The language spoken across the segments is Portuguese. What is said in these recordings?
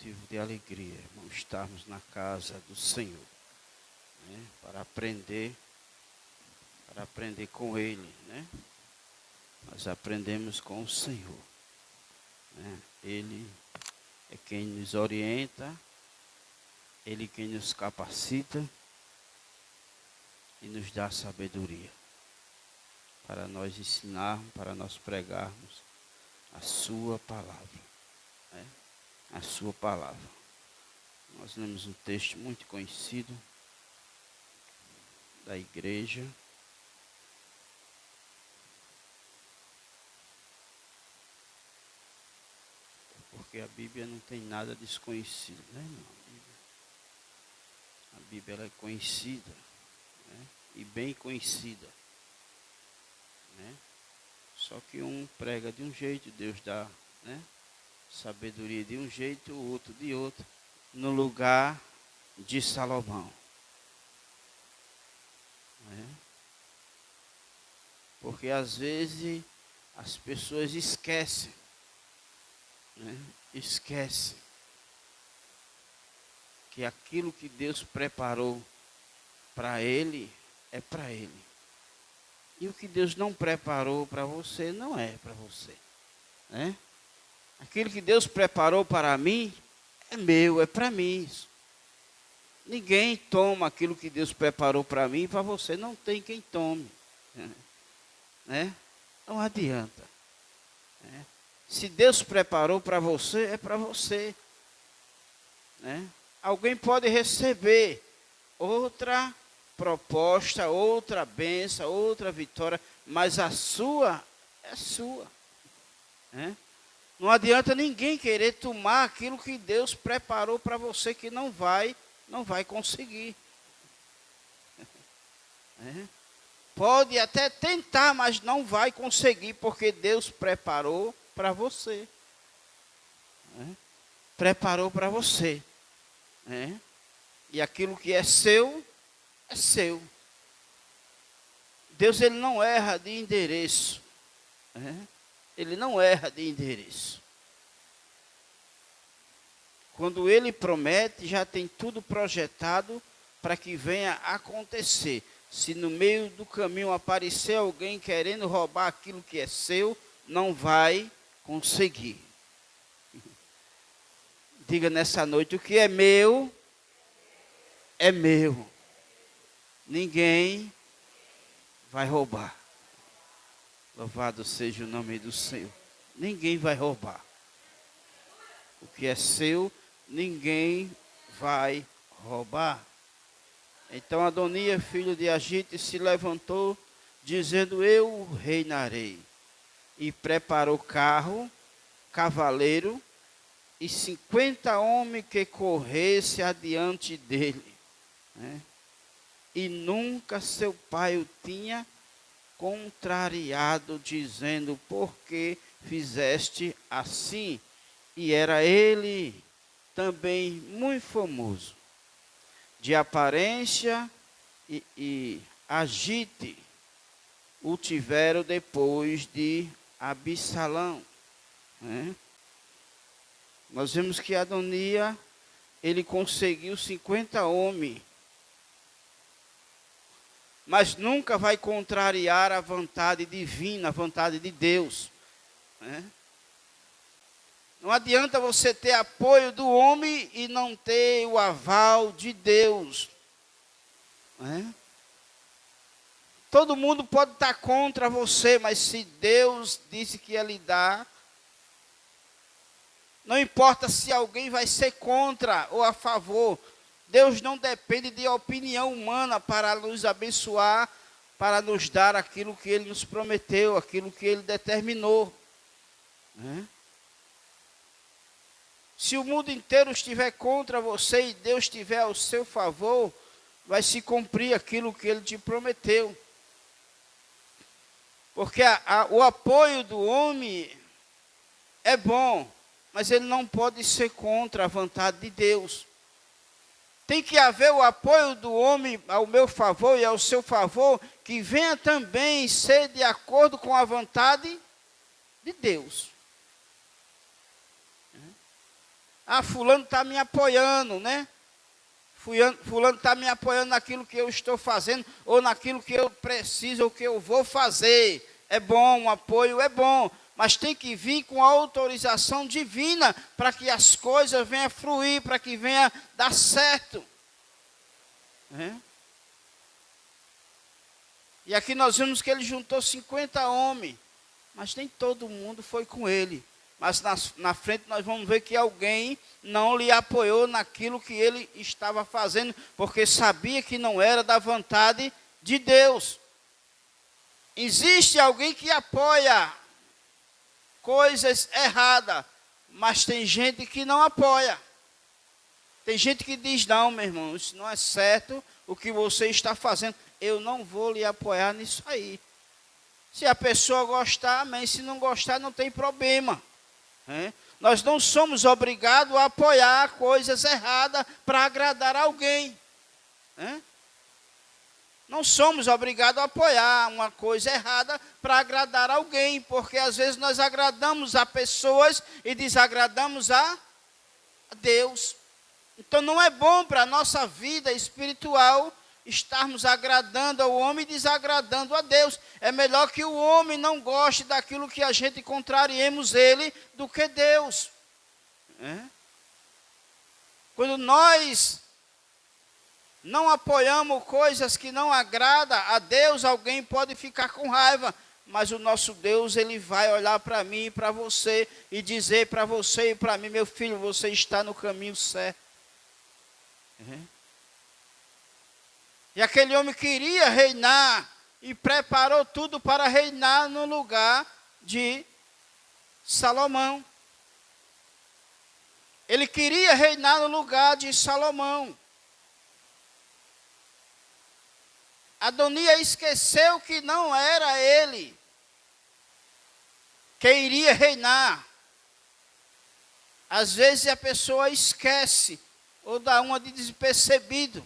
motivo de alegria, irmão, estarmos na casa do Senhor, né? Para aprender com Ele, né? Nós aprendemos com o Senhor, né? Ele é quem nos orienta, Ele quem nos capacita e nos dá sabedoria para nós ensinarmos, para nós pregarmos a sua palavra, né? A sua palavra. Nós lemos um texto muito conhecido da igreja, porque a Bíblia não tem nada desconhecido, né? Não, a Bíblia ela é conhecida, né? E bem conhecida, né? Só que um prega de um jeito, Deus dá, né, sabedoria de um jeito, o outro de outro, no lugar de Salomão, né? Porque às vezes as pessoas esquecem, né? Esquecem que aquilo que Deus preparou para ele é para ele. E o que Deus não preparou para você, não é para você, né? Aquilo que Deus preparou para mim, é meu, é para mim. Ninguém toma aquilo que Deus preparou para mim, para você não tem quem tome, né? Não adianta, né? Se Deus preparou para você, é para você, né? Alguém pode receber outra proposta, outra bênção, outra vitória, mas a sua é sua, né? Não adianta ninguém querer tomar aquilo que Deus preparou para você, que não vai conseguir, né? Pode até tentar, mas não vai conseguir, porque Deus preparou para você, né? Preparou para você, né? E aquilo que é seu, é seu. Deus, ele não erra de endereço, né? Ele não erra de endereço. Quando ele promete, já tem tudo projetado para que venha acontecer. Se no meio do caminho aparecer alguém querendo roubar aquilo que é seu, não vai conseguir. Diga nessa noite, o que é meu, é meu. Ninguém vai roubar. Louvado seja o nome do Senhor. Ninguém vai roubar. O que é seu, ninguém vai roubar. Então Adonias, filho de Agite, se levantou, dizendo, eu reinarei. E preparou carro, cavaleiro, e 50 homens que corressem adiante dele, né? E nunca seu pai o tinha contrariado, dizendo, por que fizeste assim? E era ele também muito famoso, de aparência e Agite o tiveram depois de Absalão, né? Nós vemos que Adonias, ele conseguiu 50 homens, mas nunca vai contrariar a vontade divina, a vontade de Deus, né? Não adianta você ter apoio do homem e não ter o aval de Deus, né? Todo mundo pode estar contra você, mas se Deus disse que ia lhe dar, não importa se alguém vai ser contra ou a favor, Deus não depende de opinião humana para nos abençoar, para nos dar aquilo que Ele nos prometeu, aquilo que Ele determinou, né? Se o mundo inteiro estiver contra você e Deus estiver ao seu favor, vai se cumprir aquilo que Ele te prometeu. Porque o apoio do homem é bom, mas ele não pode ser contra a vontade de Deus. Tem que haver o apoio do homem ao meu favor e ao seu favor, que venha também ser de acordo com a vontade de Deus. Ah, fulano está me apoiando, né? Fulano está me apoiando naquilo que eu estou fazendo, ou naquilo que eu preciso, ou que eu vou fazer. É bom, o apoio é bom, mas tem que vir com a autorização divina, para que as coisas venham a fluir, para que venha dar certo. E aqui nós vimos que ele juntou 50 homens, mas nem todo mundo foi com ele. Mas na frente nós vamos ver que alguém não lhe apoiou naquilo que ele estava fazendo, porque sabia que não era da vontade de Deus. Existe alguém que apoia coisas erradas, mas tem gente que não apoia. Tem gente que diz, não, meu irmão, isso não é certo o que você está fazendo. Eu não vou lhe apoiar nisso aí. Se a pessoa gostar, amém. Se não gostar, não tem problema. Nós não somos obrigados a apoiar coisas erradas para agradar alguém. Não somos obrigados a apoiar uma coisa errada para agradar alguém, porque às vezes nós agradamos a pessoas e desagradamos a Deus. Então não é bom para a nossa vida espiritual estarmos agradando ao homem e desagradando a Deus. É melhor que o homem não goste daquilo que a gente contrariemos ele do que Deus. Quando nós não apoiamos coisas que não agradam a Deus, alguém pode ficar com raiva, mas o nosso Deus, ele vai olhar para mim e para você e dizer para você e para mim, meu filho, você está no caminho certo. E aquele homem queria reinar e preparou tudo para reinar no lugar de Salomão. Ele queria reinar no lugar de Salomão. Adonias esqueceu que não era ele que iria reinar. Às vezes a pessoa esquece ou dá uma de despercebido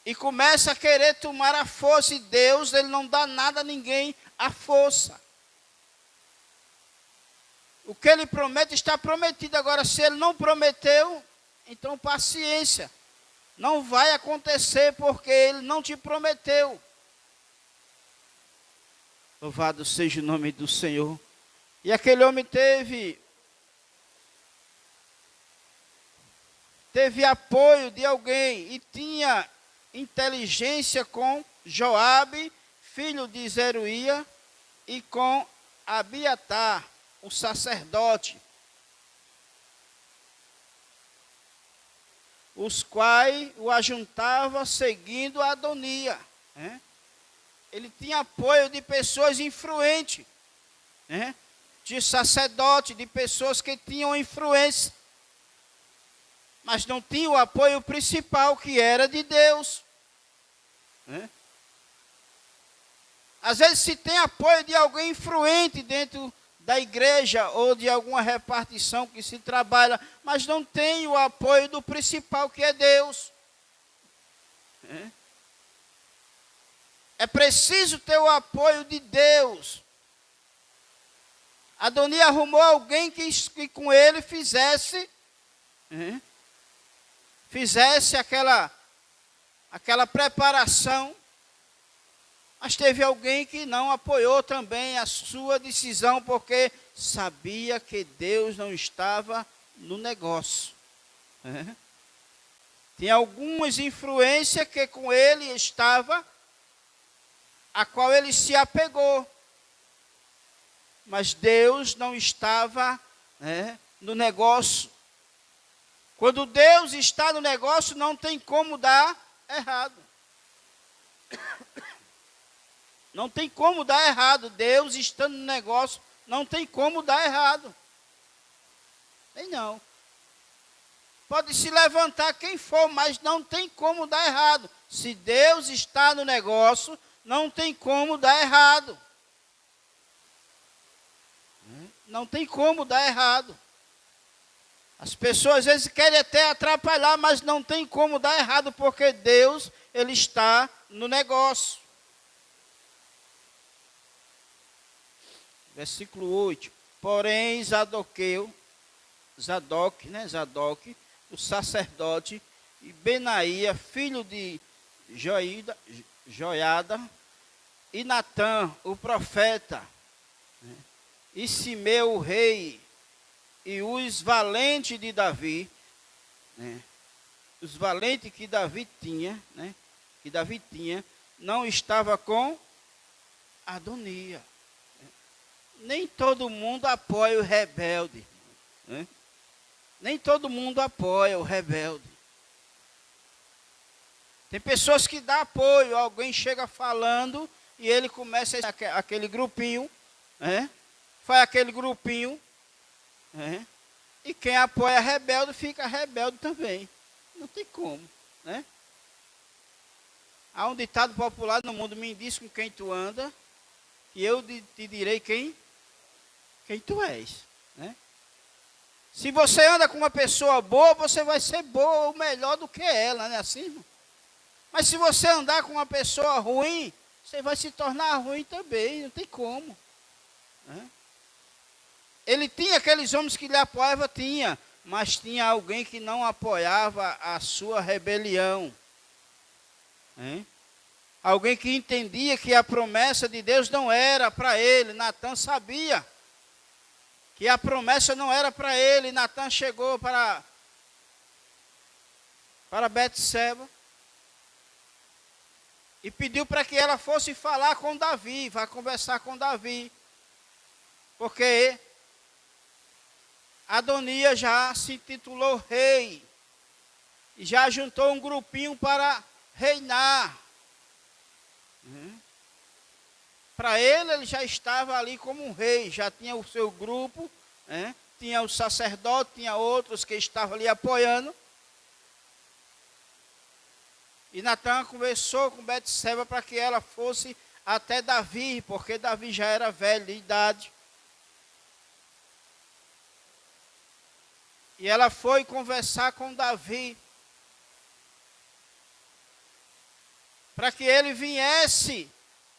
e começa a querer tomar a força, e Deus, ele não dá nada a ninguém à força. O que ele promete está prometido. Agora, se ele não prometeu, então paciência. Não vai acontecer porque ele não te prometeu. Louvado seja o nome do Senhor. E aquele homem teve apoio de alguém e tinha inteligência com Joabe, filho de Zeruia, e com Abiatar, o sacerdote, os quais o ajuntavam seguindo Adonias. Ele tinha apoio de pessoas influentes, de sacerdote, de pessoas que tinham influência, mas não tinha o apoio principal, que era de Deus. Às vezes se tem apoio de alguém influente dentro da igreja ou de alguma repartição que se trabalha, mas não tem o apoio do principal, que é Deus. É preciso ter o apoio de Deus. Adonias arrumou alguém que com ele fizesse aquela preparação, mas teve alguém que não apoiou também a sua decisão, porque sabia que Deus não estava no negócio. Tem algumas influências que com ele estava, a qual ele se apegou, mas Deus não estava no negócio. Quando Deus está no negócio, não tem como dar errado. Não tem como dar errado. Deus estando no negócio, não tem como dar errado. Tem não. Pode se levantar quem for, mas não tem como dar errado. Se Deus está no negócio, não tem como dar errado. Não tem como dar errado. As pessoas às vezes querem até atrapalhar, mas não tem como dar errado, porque Deus, ele está no negócio. Versículo 8. Porém, Zadoqueu Zadok, o sacerdote, e Benaía, filho de Joiada, e Natã, o profeta, e Simeu, o rei, e os valentes de Davi, os valentes que Davi tinha, não estava com Adonia. Nem todo mundo apoia o rebelde. Nem todo mundo apoia o rebelde. Tem pessoas que dão apoio, alguém chega falando e ele começa aquele grupinho, faz aquele grupinho, e quem apoia rebelde fica rebelde também. Não tem como, Há um ditado popular no mundo: me diz com quem tu anda, e eu te direi quem tu és, Se você anda com uma pessoa boa, você vai ser boa ou melhor do que ela, não é assim, irmão? Mas se você andar com uma pessoa ruim, você vai se tornar ruim também, não tem como. Ele tinha aqueles homens que lhe apoiavam, mas tinha alguém que não apoiava a sua rebelião. Alguém que entendia que a promessa de Deus não era para ele. Natã sabia que a promessa não era para ele. Natã chegou para Betseba e pediu para que ela fosse falar com Davi, vai conversar com Davi, porque Adonias já se titulou rei e já juntou um grupinho para reinar. Para ele já estava ali como um rei, já tinha o seu grupo, tinha o sacerdote, tinha outros que estavam ali apoiando. E Natã conversou com Betseba para que ela fosse até Davi, porque Davi já era velho de idade. E ela foi conversar com Davi, para que ele viesse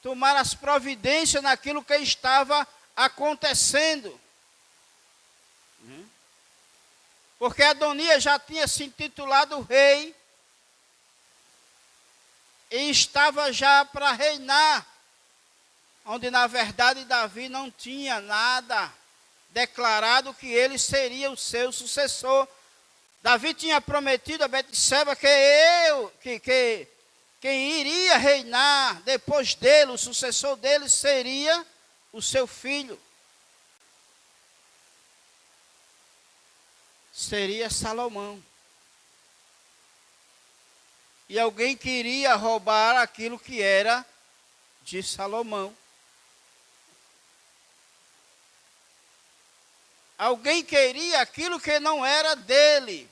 tomar as providências naquilo que estava acontecendo. Porque Adonias já tinha se intitulado rei, e estava já para reinar, onde na verdade Davi não tinha nada declarado que ele seria o seu sucessor. Davi tinha prometido a Betseba que quem iria reinar depois dele, o sucessor dele, seria o seu filho. Seria Salomão. E alguém queria roubar aquilo que era de Salomão. Alguém queria aquilo que não era dele.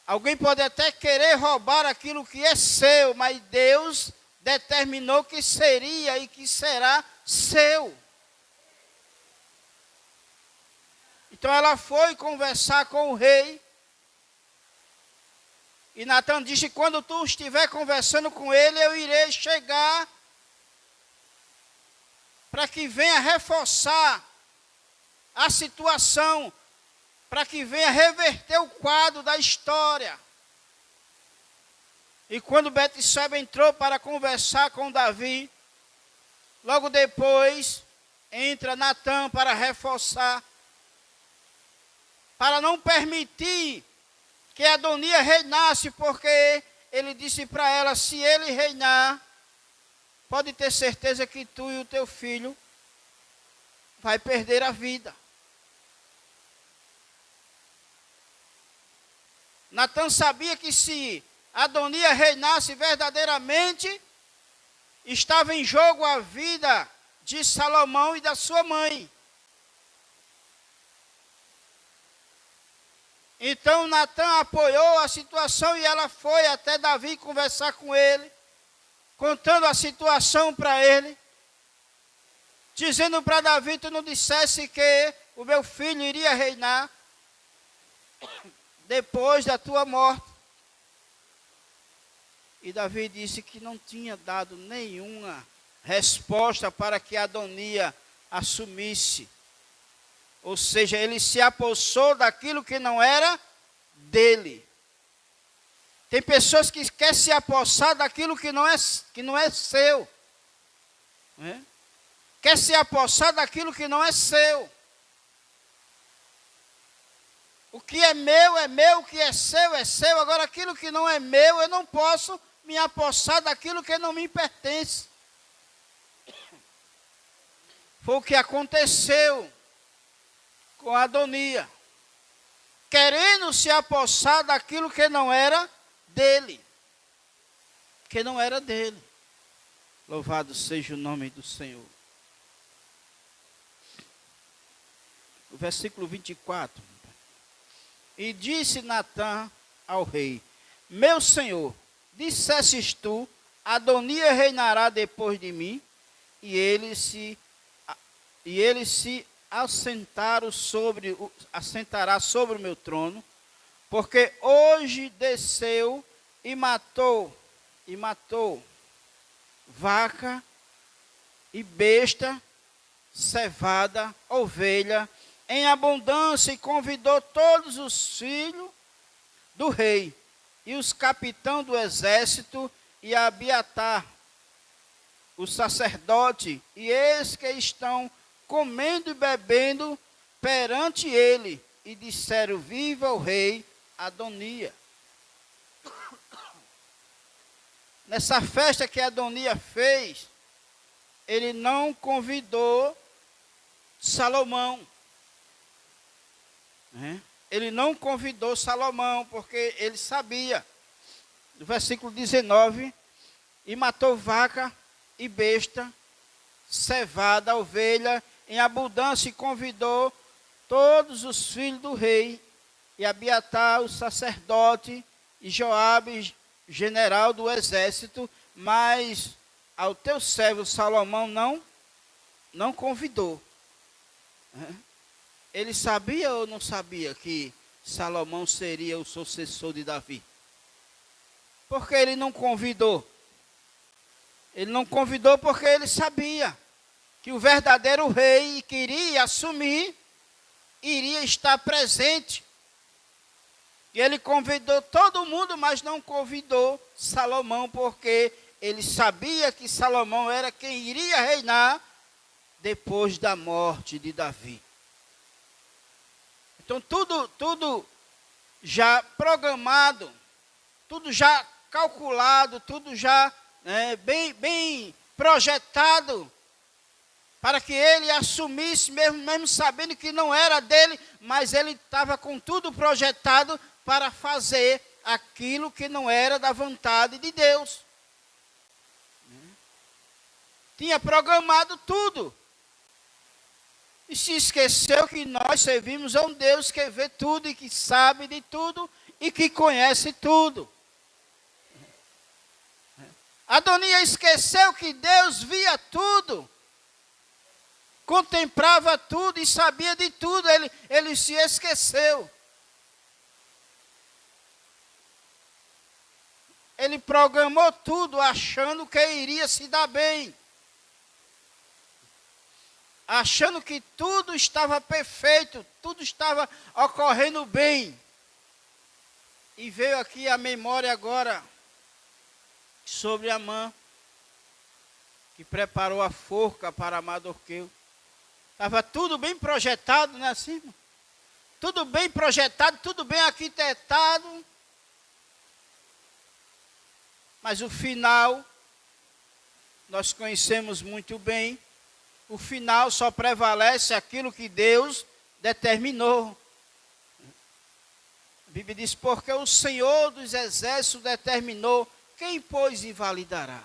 Alguém pode até querer roubar aquilo que é seu, mas Deus determinou que seria e que será seu. Então ela foi conversar com o rei. E Natã disse: quando tu estiver conversando com ele, eu irei chegar para que venha reforçar a situação, para que venha reverter o quadro da história. E quando Betseba entrou para conversar com Davi, logo depois entra Natã para reforçar, para não permitir que Adonias reinasse, porque ele disse para ela: se ele reinar, pode ter certeza que tu e o teu filho vai perder a vida. Natã sabia que se Adonias reinasse verdadeiramente, estava em jogo a vida de Salomão e da sua mãe. Então Natã apoiou a situação e ela foi até Davi conversar com ele, contando a situação para ele, dizendo para Davi: tu não dissesse que o meu filho iria reinar depois da tua morte. E Davi disse que não tinha dado nenhuma resposta para que Adonias assumisse Ou seja, ele se apossou daquilo que não era dele. Tem pessoas que querem se apossar daquilo que não é seu. Não é? Quer se apossar daquilo que não é seu. O que é meu, o que é seu. Agora, aquilo que não é meu, eu não posso me apossar daquilo que não me pertence. Foi o que aconteceu com Adonia. Querendo se apossar daquilo que não era dele. Que não era dele. Louvado seja o nome do Senhor. O versículo 24. E disse Natã ao rei: meu senhor, dissestes tu, Adonia reinará depois de mim, e ele se assentará sobre o meu trono, porque hoje desceu e matou vaca e besta, cevada, ovelha, em abundância, e convidou todos os filhos do rei, e os capitães do exército, e Abiatar, o sacerdote, e eis que estão comendo e bebendo perante ele, e disseram: viva o rei Adonia. Nessa festa que Adonia fez, ele não convidou Salomão. Ele não convidou Salomão, porque ele sabia. No versículo 19, e matou vaca e besta, cevada, ovelha, em abundância, e convidou todos os filhos do rei, e Abiatar, o sacerdote, e Joabe, general do exército, mas ao teu servo Salomão não convidou. Ele sabia ou não sabia que Salomão seria o sucessor de Davi? Por que ele não convidou? Ele não convidou porque ele sabia que o verdadeiro rei que iria assumir, iria estar presente. E ele convidou todo mundo, mas não convidou Salomão, porque ele sabia que Salomão era quem iria reinar depois da morte de Davi. Então tudo já programado, tudo já calculado, tudo já bem projetado, para que ele assumisse, mesmo sabendo que não era dele, mas ele estava com tudo projetado para fazer aquilo que não era da vontade de Deus. Tinha programado tudo. E se esqueceu que nós servimos a um Deus que vê tudo e que sabe de tudo e que conhece tudo. Adonia esqueceu que Deus via tudo, contemplava tudo e sabia de tudo. Ele se esqueceu. Ele programou tudo achando que iria se dar bem. Achando que tudo estava perfeito, tudo estava ocorrendo bem. E veio aqui a memória agora sobre Amã, que preparou a forca para Mardoqueu. Estava tudo bem projetado, né, assim? Tudo bem projetado, tudo bem arquitetado. Mas o final, nós conhecemos muito bem. O final só prevalece aquilo que Deus determinou. A Bíblia diz: porque o Senhor dos exércitos determinou, quem, pois, invalidará?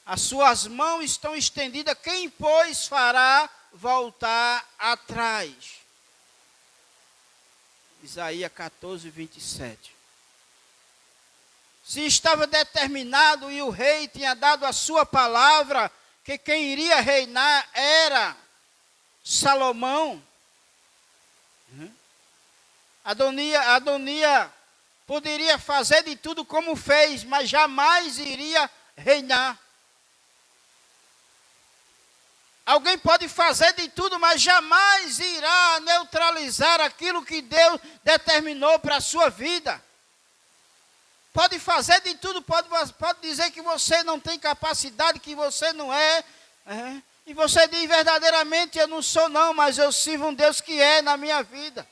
As suas mãos estão estendidas, quem, pois, fará voltar atrás? Isaías 14, 27. Se estava determinado e o rei tinha dado a sua palavra, que quem iria reinar era Salomão. Adonia poderia fazer de tudo como fez, mas jamais iria reinar. Alguém pode fazer de tudo, mas jamais irá neutralizar aquilo que Deus determinou para a sua vida. Pode fazer de tudo, pode dizer que você não tem capacidade, que você não é. E você diz verdadeiramente, eu não sou não, mas eu sirvo um Deus que é na minha vida.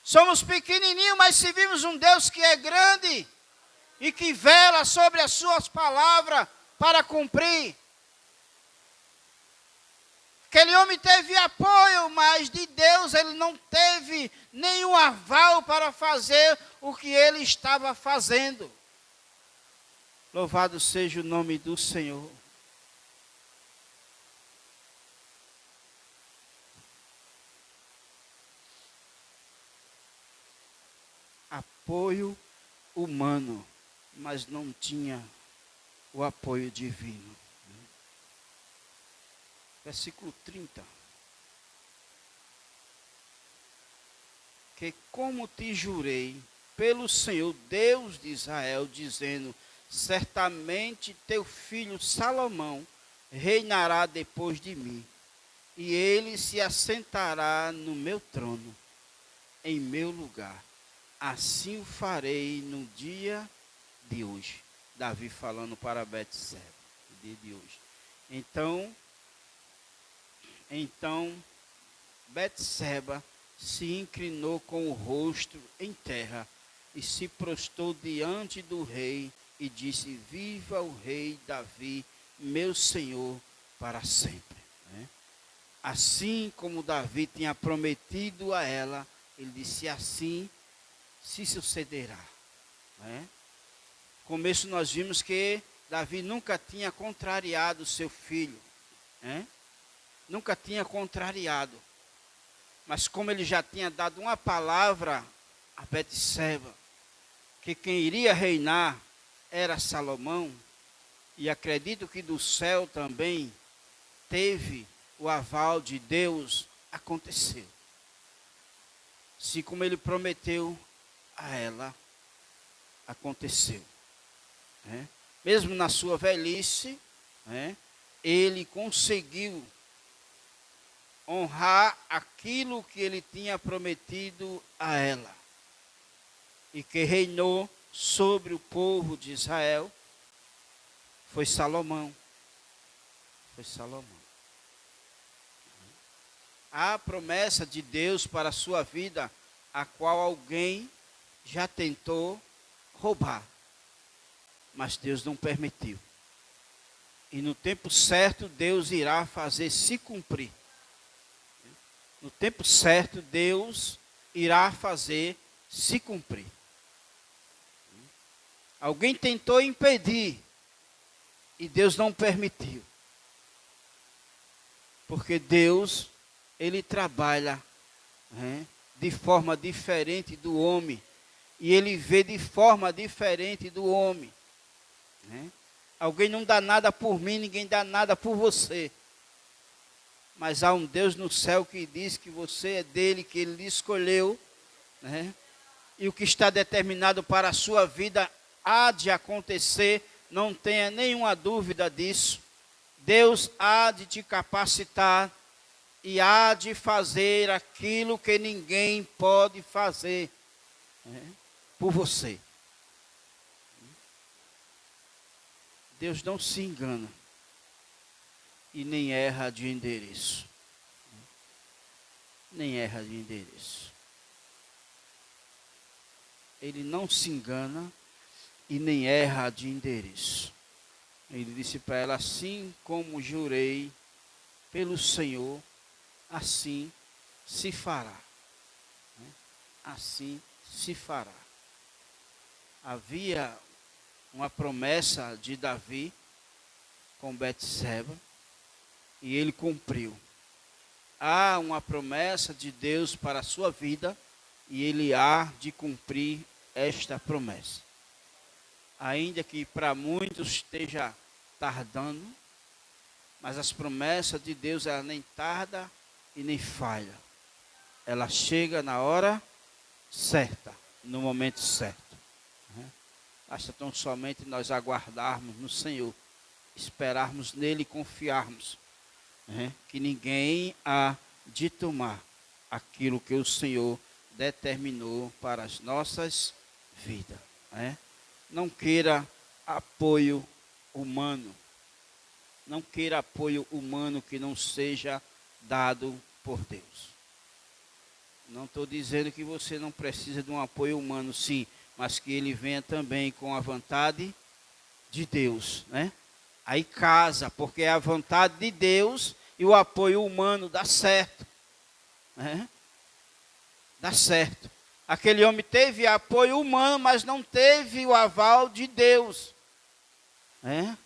Somos pequenininhos, mas servimos um Deus que é grande e que vela sobre as suas palavras para cumprir. Aquele homem teve apoio, mas de Deus ele não teve nenhum aval para fazer o que ele estava fazendo. Louvado seja o nome do Senhor. Apoio humano, mas não tinha o apoio divino. Versículo 30. Que como te jurei pelo Senhor Deus de Israel, dizendo, certamente teu filho Salomão reinará depois de mim, e ele se assentará no meu trono, em meu lugar. Assim o farei no dia de hoje. Davi falando para Betseba, no dia de hoje. Então Betseba se inclinou com o rosto em terra e se prostrou diante do rei e disse, viva o rei Davi, meu senhor, para sempre. Assim como Davi tinha prometido a ela, ele disse, assim se sucederá. No começo nós vimos que Davi nunca tinha contrariado seu filho. Nunca tinha contrariado. Mas como ele já tinha dado uma palavra a Betseba, que quem iria reinar era Salomão, e acredito que do céu também teve o aval de Deus, aconteceu. Assim como ele prometeu a ela, aconteceu. Mesmo na sua velhice, ele conseguiu honrar aquilo que ele tinha prometido a ela. E que reinou sobre o povo de Israel foi Salomão. Foi Salomão. A promessa de Deus para a sua vida, a qual alguém já tentou roubar, mas Deus não permitiu. E no tempo certo, Deus irá fazer se cumprir. No tempo certo, Deus irá fazer se cumprir. Alguém tentou impedir e Deus não permitiu. Porque Deus, ele trabalha de forma diferente do homem. E ele vê de forma diferente do homem. Alguém não dá nada por mim, ninguém dá nada por você. Mas há um Deus no céu que diz que você é dele, que ele lhe escolheu. E o que está determinado para a sua vida há de acontecer, não tenha nenhuma dúvida disso. Deus há de te capacitar e há de fazer aquilo que ninguém pode fazer por você. Deus não se engana e nem erra de endereço. Nem erra de endereço. Ele não se engana e nem erra de endereço. Ele disse para ela, assim como jurei pelo Senhor, assim se fará. Assim se fará. Havia uma promessa de Davi com Betseba e ele cumpriu. Há uma promessa de Deus para a sua vida e ele há de cumprir esta promessa. Ainda que para muitos esteja tardando, mas as promessas de Deus, ela nem tarda e nem falha. Ela chega na hora certa, no momento certo. Basta tão somente nós aguardarmos no Senhor esperarmos nele e confiarmos, né? Que ninguém há de tomar aquilo que o Senhor determinou para as nossas vidas, né? Não queira apoio humano. Não queira apoio humano que não seja dado por Deus. Não estou dizendo que você não precisa de um apoio humano, sim, mas que ele venha também com a vontade de Deus, né? Aí casa, porque é a vontade de Deus e o apoio humano dá certo, né? Dá certo. Aquele homem teve apoio humano, mas não teve o aval de Deus, né?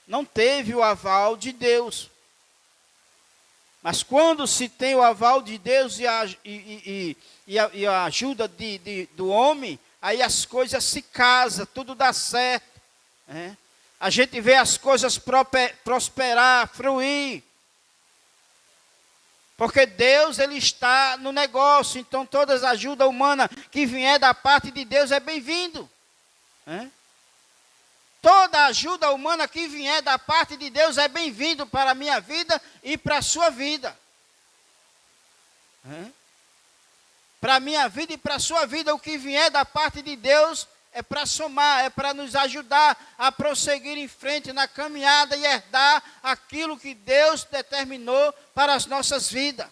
Não teve o aval de Deus. Mas quando se tem o aval de Deus e a ajuda do homem, aí as coisas se casam, tudo dá certo, né? A gente vê as coisas prosperar, fruir. Porque Deus, ele está no negócio, então toda ajuda humana que vier da parte de Deus é bem-vindo, né? Toda ajuda humana que vier da parte de Deus é bem-vindo para a minha vida e para a sua vida. Para a minha vida e para a sua vida, o que vier da parte de Deus é para somar, é para nos ajudar a prosseguir em frente na caminhada e herdar aquilo que Deus determinou para as nossas vidas.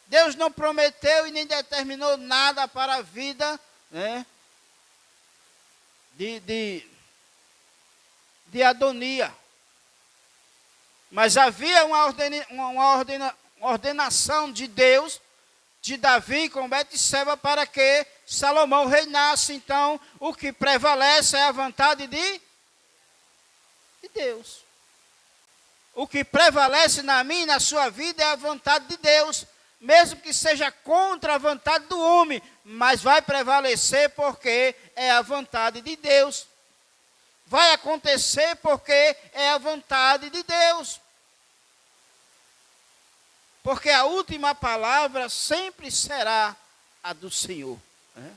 Deus não prometeu e nem determinou nada para a vida, né, de Adonia. Mas havia uma ordenação de Deus, de Davi com Betseba, para que Salomão reinasse. Então, o que prevalece é a vontade de Deus. O que prevalece na minha e na sua vida é a vontade de Deus, mesmo que seja contra a vontade do homem, mas vai prevalecer porque é a vontade de Deus. Vai acontecer porque é a vontade de Deus. Porque a última palavra sempre será a do Senhor, né?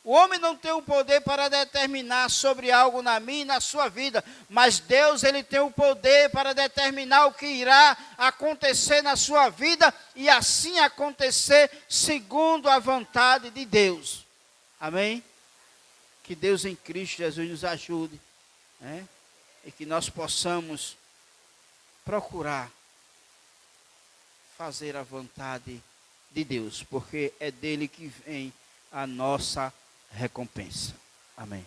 O homem não tem o poder para determinar sobre algo na minha e na sua vida, mas Deus, ele tem o poder para determinar o que irá acontecer na sua vida e assim acontecer segundo a vontade de Deus. Amém? Que Deus em Cristo Jesus nos ajude, né? E que nós possamos procurar fazer a vontade de Deus, porque é dele que vem a nossa recompensa. Amém.